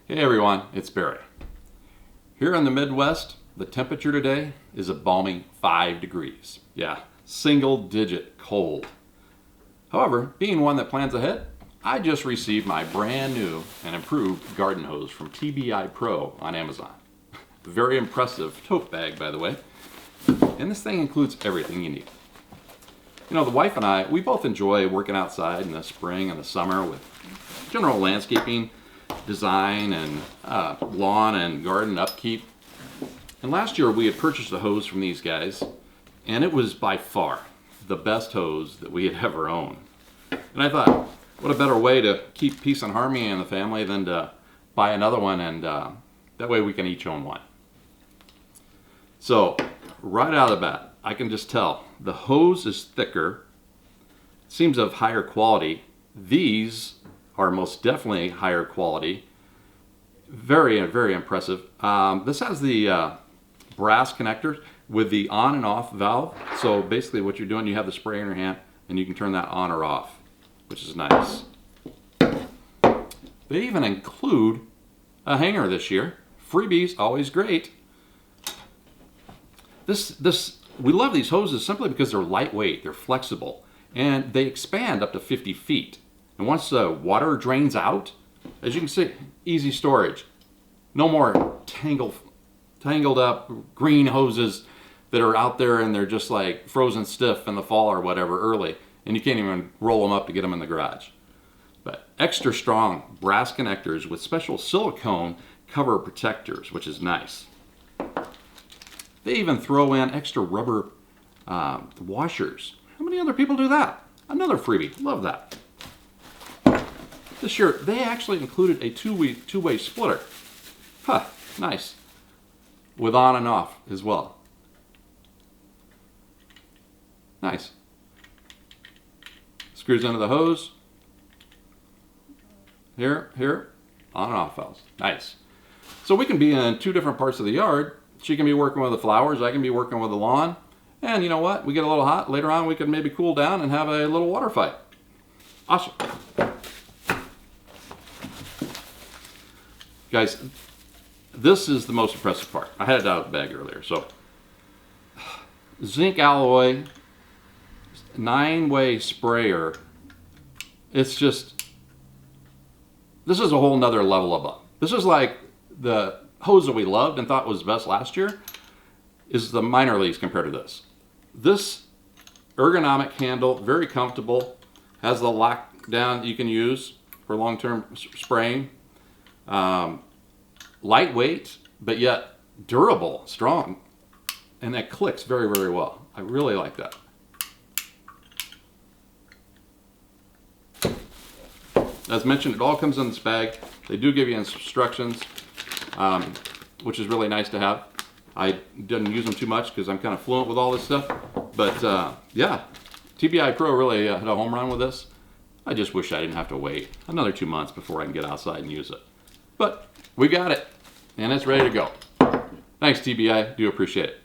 Hey everyone, it's Barry. Here in the Midwest, the temperature today is a balmy 5 degrees. Yeah, single digit cold. However, being one that plans ahead, I just received my brand new and improved garden hose from TBI Pro on Amazon. Very impressive tote bag, by the way. And this thing includes everything you need. You know, the wife and I, we both enjoy working outside in the spring and the summer with general landscaping, design, and lawn and garden upkeep. And last year we had purchased a hose from these guys, and it was by far the best hose that we had ever owned. And I thought, what a better way to keep peace and harmony in the family than to buy another one, and that way we can each own one. So right out of the bat, I can just tell the hose is thicker, seems of higher quality. These are most definitely higher quality. Very, very impressive. This has the brass connector with the on and off valve. So basically what you're doing, you have the spray in your hand and you can turn that on or off, which is nice. They even include a hanger this year. Freebies, always great. We love these hoses simply because they're lightweight, they're flexible, and they expand up to 50 feet. And once the water drains out, as you can see, easy storage. No more tangled up green hoses that are out there and they're just like frozen stiff in the fall or whatever early, and you can't even roll them up to get them in the garage. But extra strong brass connectors with special silicone cover protectors, which is nice. They even throw in extra rubber washers. How many other people do that? Another freebie. Love that. This year, they actually included a two-way splitter. Huh, nice. With on and off as well. Nice. Screws into the hose. Here, on and off valves. Nice. So we can be in two different parts of the yard. She can be working with the flowers, I can be working with the lawn. And you know what? We get a little hot. Later on, we can maybe cool down and have a little water fight. Awesome. Guys, this is the most impressive part. I had it out of the bag earlier. So, zinc alloy, 9-way sprayer. It's just, this is a whole nother level above. This is like the hose that we loved and thought was best last year is the minor leagues compared to this. This ergonomic handle, very comfortable, has the lockdown that you can use for long-term spraying. Lightweight, but yet durable, strong, and that clicks very, very well. I really like that. As mentioned, it all comes in this bag. They do give you instructions, which is really nice to have. I didn't use them too much because I'm kind of fluent with all this stuff. But yeah, TBI Pro really hit a home run with this. I just wish I didn't have to wait another 2 months before I can get outside and use it. But we got it, and it's ready to go. Thanks, TBI. Do appreciate it.